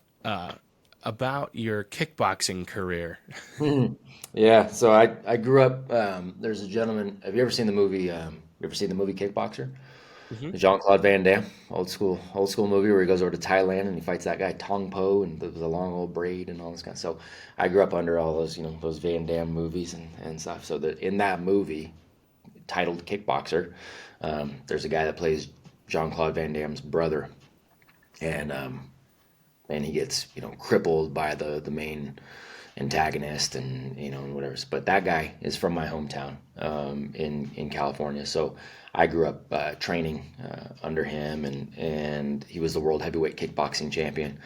about your kickboxing career. Mhm. Yeah, so I grew up. There's a gentleman. Have you ever seen the movie? You ever seen the movie Kickboxer? Hmm. Jean-Claude Van Damme, old school movie where he goes over to Thailand and he fights that guy Tong Po and the long old braid and all this kind of. So I grew up under all those those Van Damme movies and stuff. So that in that movie titled Kickboxer, there's a guy that plays Jean-Claude Van Damme's brother, and he gets crippled by the main antagonist, and and whatever. But that guy is from my hometown, in California. So I grew up training under him, and he was the world heavyweight kickboxing champion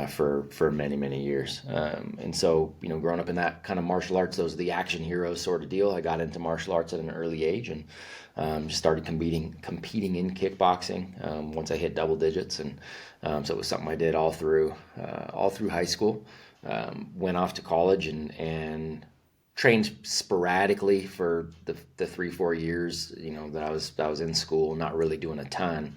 for many years. And so growing up in that kind of martial arts, those are the action heroes sort of deal. I got into martial arts at an early age, and just started competing in kickboxing once I hit double digits, and so it was something I did all through high school. Went off to college and trained sporadically for the 3-4 years that I was in school, not really doing a ton.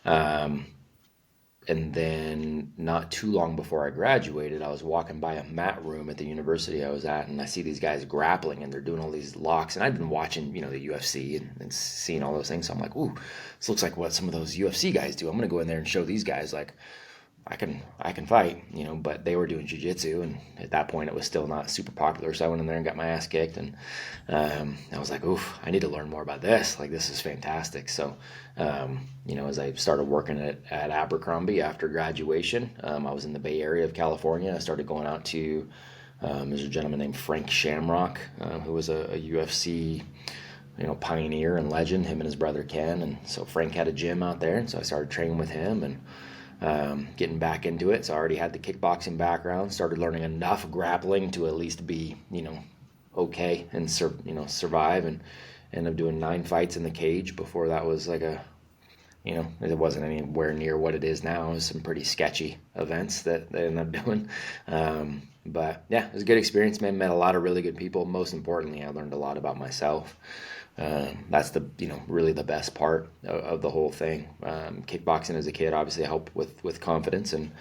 And then not too long before I graduated, I was walking by a mat room at the university I was at, and I see these guys grappling and they're doing all these locks. And I'd been watching, the UFC and seeing all those things. So I'm like, ooh, this looks like what some of those UFC guys do. I'm gonna go in there and show these guys like I can fight, but they were doing jujitsu, and at that point it was still not super popular. So I went in there and got my ass kicked, and I was like, oof, I need to learn more about this. Like, this is fantastic. So, as I started working at Abercrombie after graduation, I was in the Bay Area of California. I started going out to, there's a gentleman named Frank Shamrock, who was a UFC pioneer and legend, him and his brother Ken. And so Frank had a gym out there, and so I started training with him and getting back into it. So I already had the kickboxing background, started learning enough grappling to at least be, okay and survive, and ended up doing 9 fights in the cage before that was like it wasn't anywhere near what it is now. It was some pretty sketchy events that I ended up doing. But yeah, it was a good experience, man. Met a lot of really good people. Most importantly, I learned a lot about myself. That's the really the best part of the whole thing. Kickboxing as a kid obviously helped with confidence, and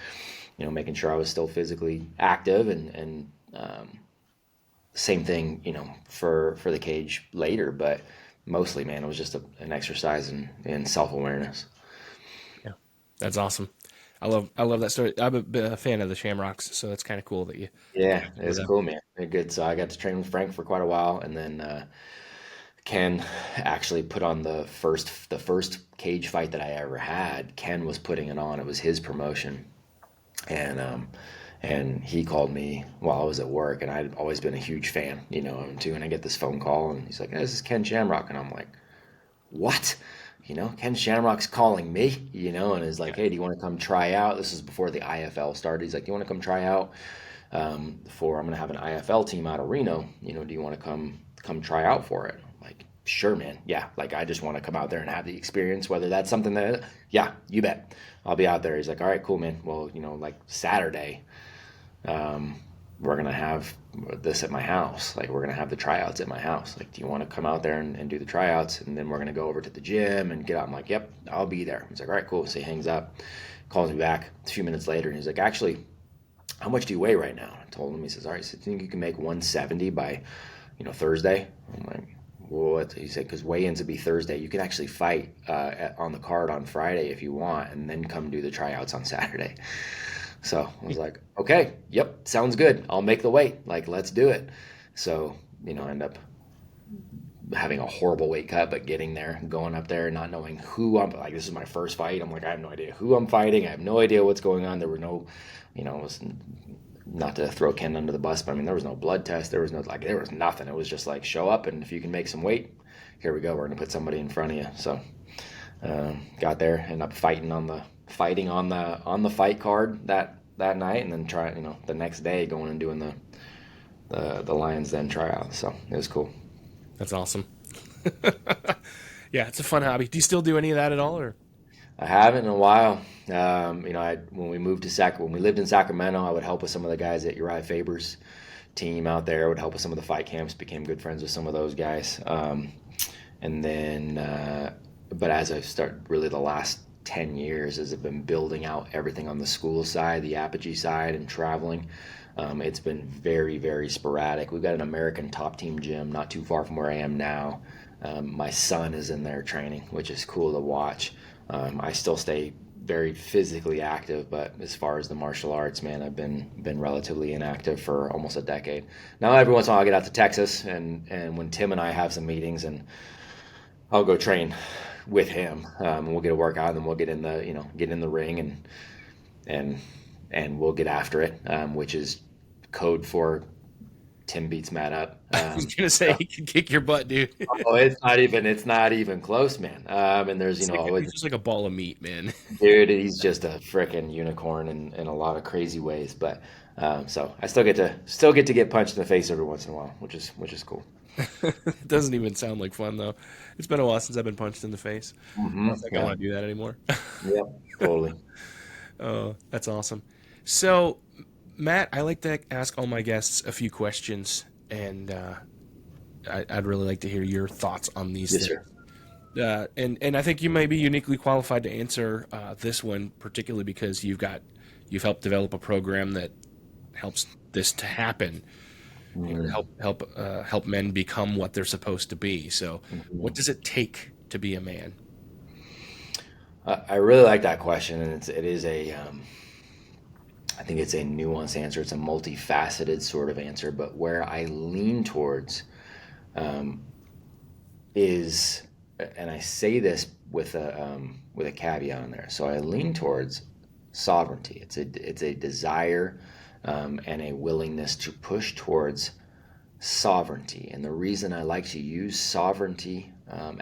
making sure I was still physically active, and same thing for the cage later. But mostly, man, it was just an exercise in self-awareness. Yeah, that's awesome. I love that story. I'm a fan of the Shamrocks, so it's kind of cool that you Yeah, got to know it's them. cool, man. They're good. So I got to train with Frank for quite a while, and then Ken actually put on the first cage fight that I ever had. Ken was putting it on. It was his promotion, and And he called me while I was at work, and I'd always been a huge fan, of him too. And I get this phone call, and he's like, "This is Ken Shamrock," and I'm like, "What?" Ken Shamrock's calling me, and is like, "Hey, do you want to come try out?" This is before the IFL started. He's like, "Do you want to come try out for? I'm gonna have an IFL team out of Reno. Do you want to come try out for it?" I'm like, "Sure, man. Yeah. Like, I just want to come out there and have the experience. Whether that's something that, yeah, you bet, I'll be out there." He's like, "All right, cool, man. Well, like Saturday, we're gonna have this at my house. Like, we're gonna have the tryouts at my house. Like, do you want to come out there and do the tryouts? And then we're gonna go over to the gym and get out." I'm like, "Yep, I'll be there." He's like, "All right, cool." So he hangs up, calls me back a few minutes later, and he's like, "Actually, how much do you weigh right now?" I told him. He says, "All right, so you think you can make 170 by, Thursday?" I'm like, "Well, what?" He said, "Because weigh-ins would be Thursday. You could actually fight on the card on Friday if you want, and then come do the tryouts on Saturday." So I was like, "Okay, yep, sounds good. I'll make the weight. Like, let's do it." So, I end up having a horrible weight cut, but getting there, going up there, not knowing who I'm like. This is my first fight. I'm like, I have no idea who I'm fighting. I have no idea what's going on. There were no, it was not to throw Ken under the bus, but I mean, there was no blood test. There was nothing. It was just like, show up, and if you can make some weight, here we go. We're gonna put somebody in front of you. So, got there, ended up fighting on the fight card that night, and then the next day going and doing the Lions Den tryout. So it was cool. That's awesome. Yeah, it's a fun hobby. Do you still do any of that at all, or? I haven't in a while. When we moved to when we lived in Sacramento, I would help with some of the guys at Uriah Faber's team out there. I would help with some of the fight camps. Became good friends with some of those guys. And then, but as I've started, really the last 10 years, as I've been building out everything on the school side, the Apogee side, and traveling, it's been very, very sporadic. We've got an American top team gym not too far from where I am now. My son is in there training, which is cool to watch. I still stay very physically active, but as far as the martial arts, man, I've been relatively inactive for almost a decade. Now every once in a while I'll get out to Texas, and when Tim and I have some meetings, and I'll go train with him, and we'll get a workout, and then we'll get in the ring, and we'll get after it, which is code for Tim beats Matt up. I was gonna say he can kick your butt, dude. Oh, it's not even close, man. And there's He's just like a ball of meat, man. dude, he's just a freaking unicorn in a lot of crazy ways. But so I still get to get punched in the face every once in a while, which is cool. It doesn't even sound like fun though. It's been a while since I've been punched in the face. I don't think I want to do that anymore. Yep, totally. Oh, that's awesome. So, Matt, I like to ask all my guests a few questions, and I'd really like to hear your thoughts on these Yes, things. sir. And I think you may be uniquely qualified to answer this one, particularly because you've helped develop a program that helps this to happen. Help men become what they're supposed to be. So, what does it take to be a man? I really like that question, and it is a I think it's a nuanced answer. It's a multifaceted sort of answer, but where I lean towards is, and I say this with a caveat on there. So I lean towards sovereignty. It's a desire and a willingness to push towards sovereignty. And the reason I like to use sovereignty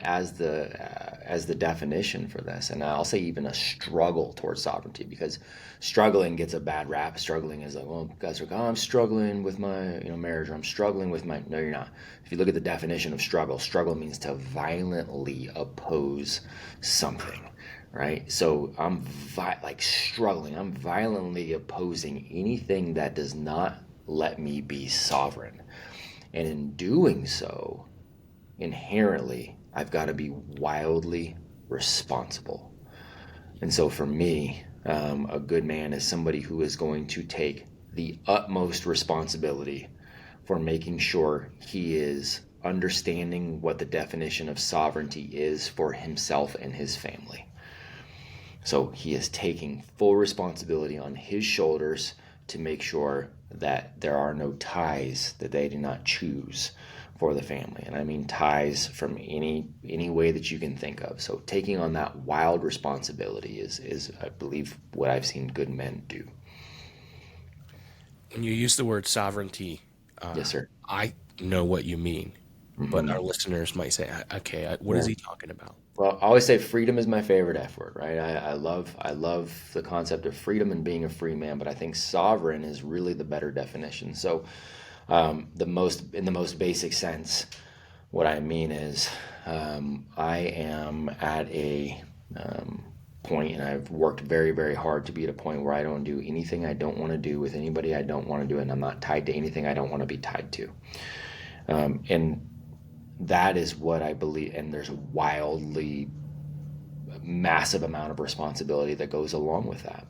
as the definition for this, and I'll say even a struggle towards sovereignty, because struggling gets a bad rap. Struggling is like, well, guys are like, oh, I'm struggling with my marriage, or I'm struggling with my. No, you're not. If you look at the definition of struggle means to violently oppose something, right? So I'm struggling. I'm violently opposing anything that does not let me be sovereign. And in doing so, inherently, I've got to be wildly responsible. And so for me, a good man is somebody who is going to take the utmost responsibility for making sure he is understanding what the definition of sovereignty is for himself and his family. So he is taking full responsibility on his shoulders to make sure that there are no ties that they do not choose for the family. And I mean ties from any way that you can think of. So taking on that wild responsibility is I believe what I've seen good men do. When you use the word sovereignty, Yes, sir. I know what you mean, but Hmm. our listeners might say, okay, what is Yeah. he talking about? Well, I always say freedom is my favorite F word, right? I love the concept of freedom and being a free man, but I think sovereign is really the better definition. So, in the most basic sense, what I mean is, I am at a point, and I've worked very, very hard to be at a point where I don't do anything I don't want to do with anybody I don't want to do, and I'm not tied to anything I don't want to be tied to. And that is what I believe. And there's a wildly massive amount of responsibility that goes along with that.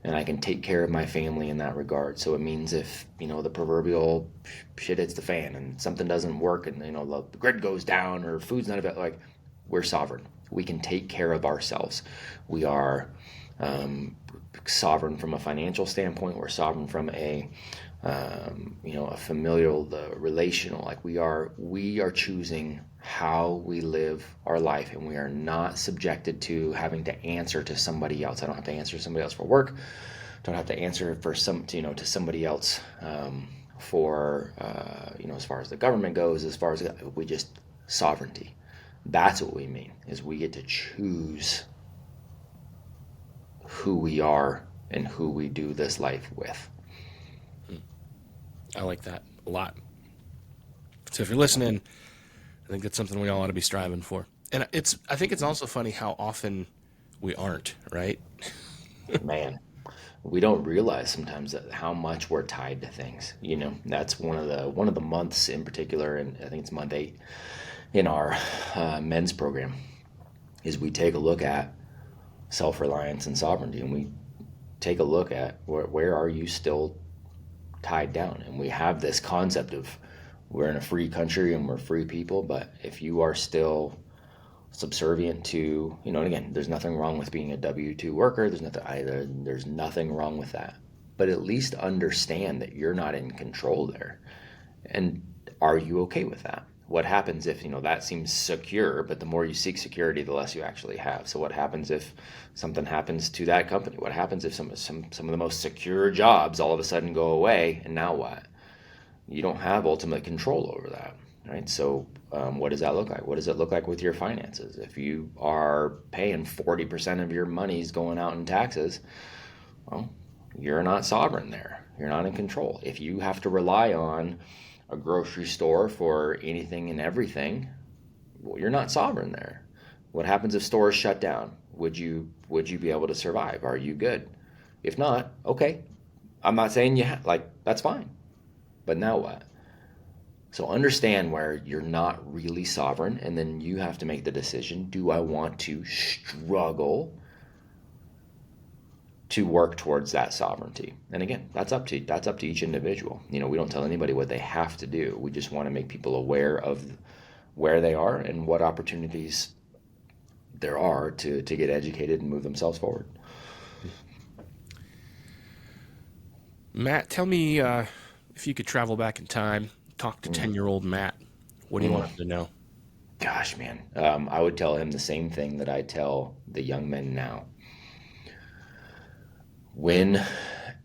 And I can take care of my family in that regard. So it means if, the proverbial shit hits the fan and something doesn't work and, the grid goes down or food's not available, like, we're sovereign. We can take care of ourselves. We are sovereign from a financial standpoint. We're sovereign from a familial, the relational. Like, we are choosing how we live our life, and we are not subjected to having to answer to somebody else. I don't have to answer to somebody else for work. Don't have to answer for to somebody else for as far as the government goes. As far as we just sovereignty. That's what we mean. Is we get to choose who we are and who we do this life with. I like that a lot. So if you're listening, I think that's something we all ought to be striving for. And I think it's also funny how often we aren't, right? Man, we don't realize sometimes that how much we're tied to things. That's one of the months in particular, and I think it's month 8 in our men's program, is we take a look at self-reliance and sovereignty, and we take a look at where are you still tied down. And we have this concept of we're in a free country and we're free people, but if you are still subservient to, and again, there's nothing wrong with being a W-2 worker. There's nothing wrong with that. But at least understand that you're not in control there. And are you okay with that? What happens if, that seems secure, but the more you seek security, the less you actually have. So what happens if something happens to that company? What happens if some of the most secure jobs all of a sudden go away, and now what? You don't have ultimate control over that, right? So what does that look like? What does it look like with your finances? If you are paying 40% of your money's going out in taxes, well, you're not sovereign there. You're not in control. If you have to rely on a grocery store for anything and everything, well, you're not sovereign there. What happens if stores shut down? Would you be able to survive? Are you good? If not, okay. I'm not saying that's fine. But now what? So understand where you're not really sovereign, and then you have to make the decision, do I want to struggle to work towards that sovereignty? And again, that's up to each individual. We don't tell anybody what they have to do. We just want to make people aware of where they are and what opportunities there are to get educated and move themselves forward. Matt, tell me if you could travel back in time, talk to 10-year-old Matt. What do you want him to know? Gosh, man, I would tell him the same thing that I tell the young men now. Win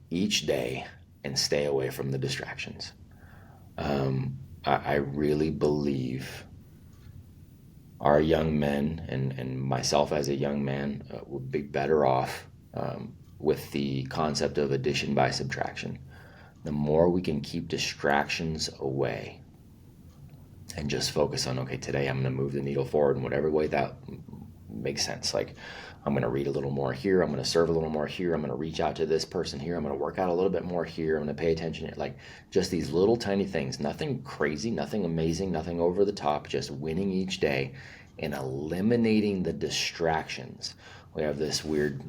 each day and stay away from the distractions. I really believe our young men and myself as a young man would be better off with the concept of addition by subtraction. The more we can keep distractions away and just focus on, okay, today I'm going to move the needle forward in whatever way that makes sense. Like, I'm going to read a little more here. I'm going to serve a little more here. I'm going to reach out to this person here. I'm going to work out a little bit more here. I'm going to pay attention here. Like, just these little tiny things, nothing crazy, nothing amazing, nothing over the top, just winning each day and eliminating the distractions. We have this weird,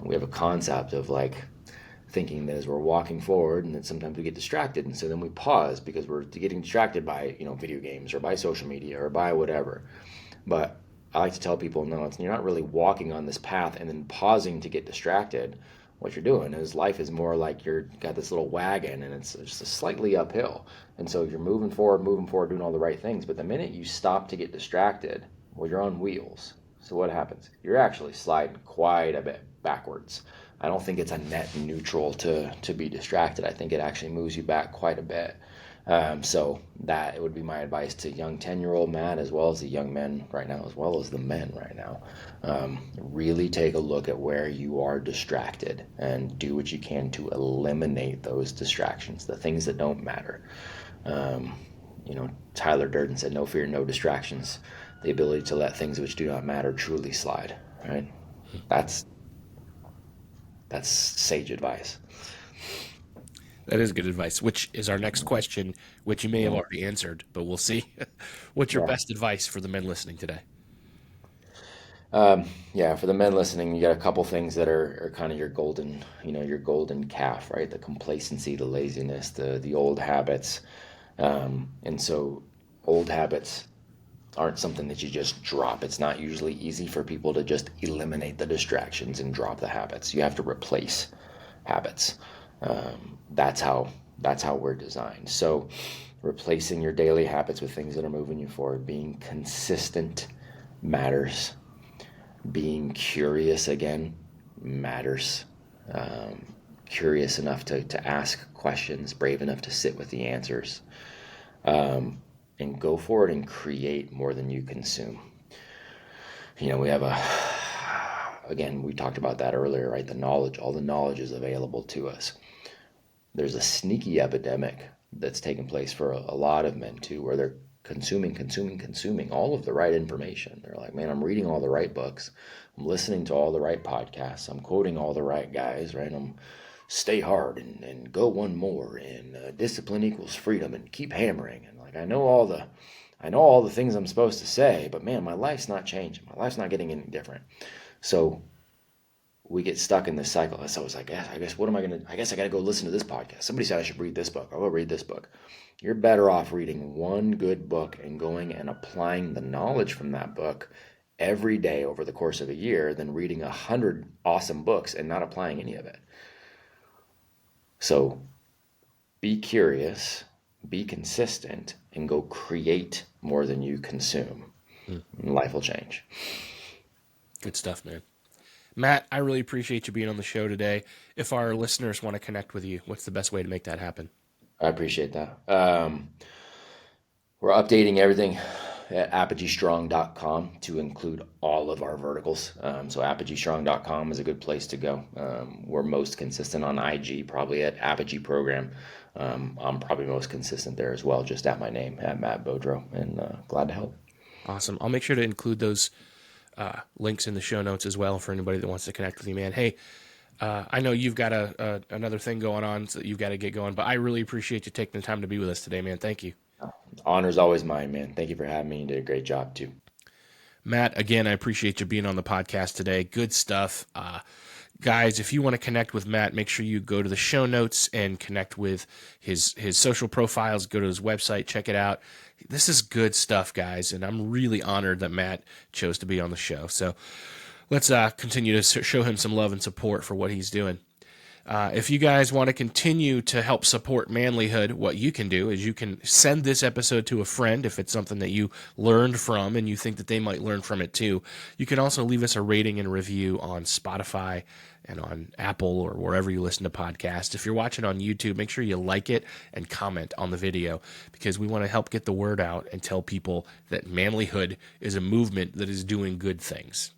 we have a concept of like thinking that as we're walking forward, and then sometimes we get distracted, and so then we pause because we're getting distracted by video games or by social media or by whatever. But I like to tell people, no, you're not really walking on this path and then pausing to get distracted. What you're doing is life is more like you're got this little wagon and it's just a slightly uphill. And so you're moving forward, doing all the right things. But the minute you stop to get distracted, well, you're on wheels. So what happens? You're actually sliding quite a bit backwards. I don't think it's a net neutral to be distracted. I think it actually moves you back quite a bit. So that would be my advice to young 10-year-old Matt, as well as the young men right now, as well as the men right now. Really take a look at where you are distracted and do what you can to eliminate those distractions, the things that don't matter. Tyler Durden said, "No fear, no distractions. The ability to let things which do not matter truly slide." Right? That's sage advice. That is good advice, which is our next question, which you may have already answered, but we'll see. What's your best advice for the men listening today? For the men listening, you got a couple things that are kind of your golden calf, right? The complacency, the laziness, the old habits. And so old habits aren't something that you just drop. It's not usually easy for people to just eliminate the distractions and drop the habits. You have to replace habits. That's how we're designed. So replacing your daily habits with things that are moving you forward, being consistent matters. Being curious again matters. Curious enough to ask questions, brave enough to sit with the answers. And go forward and create more than you consume. We have we talked about that earlier, right? The knowledge, all the knowledge is available to us. There's a sneaky epidemic that's taken place for a lot of men too, where they're consuming all of the right information. They're like, man, I'm reading all the right books. I'm listening to all the right podcasts. I'm quoting all the right guys, right? I'm stay hard and go one more, and discipline equals freedom, and keep hammering. And like, I know all the things I'm supposed to say, but man, my life's not changing. My life's not getting any different. So we get stuck in this cycle. So I was like, I guess I got to go listen to this podcast. Somebody said I should read this book. I'll go read this book. You're better off reading one good book and going and applying the knowledge from that book every day over the course of a year than reading 100 awesome books and not applying any of it. So be curious, be consistent, and go create more than you consume. And life will change. Good stuff, man. Matt, I really appreciate you being on the show today. If our listeners want to connect with you, what's the best way to make that happen? I appreciate that. We're updating everything at apogeestrong.com to include all of our verticals. So apogeestrong.com is a good place to go. We're most consistent on IG, probably at Apogee Program. I'm probably most consistent there as well, just at my name, at Matt Beaudreau, and glad to help. Awesome. I'll make sure to include those links in the show notes as well for anybody that wants to connect with you, man. Hey, I know you've got another thing going on, so you've got to get going, but I really appreciate you taking the time to be with us today, man. Thank you. Honor's always mine, man. Thank you for having me. You did a great job too. Matt, again, I appreciate you being on the podcast today. Good stuff. Guys, if you want to connect with Matt, make sure you go to the show notes and connect with his social profiles. Go to his website, check it out. This is good stuff, guys, and I'm really honored that Matt chose to be on the show. So let's continue to show him some love and support for what he's doing. If you guys want to continue to help support Manlyhood, what you can do is you can send this episode to a friend if it's something that you learned from and you think that they might learn from it too. You can also leave us a rating and review on Spotify and on Apple or wherever you listen to podcasts. If you're watching on YouTube, make sure you like it and comment on the video because we want to help get the word out and tell people that Manlyhood is a movement that is doing good things.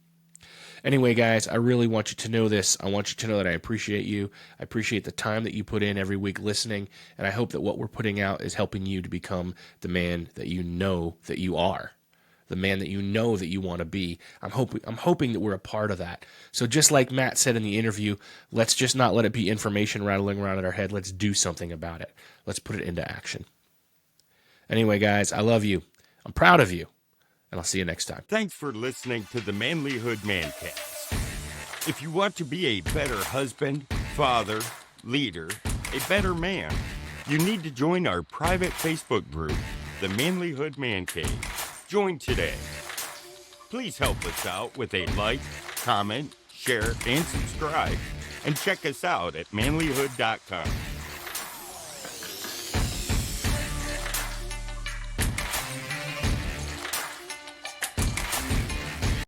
Anyway, guys, I really want you to know this. I want you to know that I appreciate you. I appreciate the time that you put in every week listening, and I hope that what we're putting out is helping you to become the man that you know that you are, the man that you know that you want to be. I'm hoping that we're a part of that. So just like Matt said in the interview, let's just not let it be information rattling around in our head. Let's do something about it. Let's put it into action. Anyway, guys, I love you. I'm proud of you. And I'll see you next time. Thanks for listening to the Manlyhood ManCast. If you want to be a better husband, father, leader, a better man, you need to join our private Facebook group, the Manlyhood Man Cave. Join today. Please help us out with a like, comment, share, and subscribe. And check us out at manlihood.com.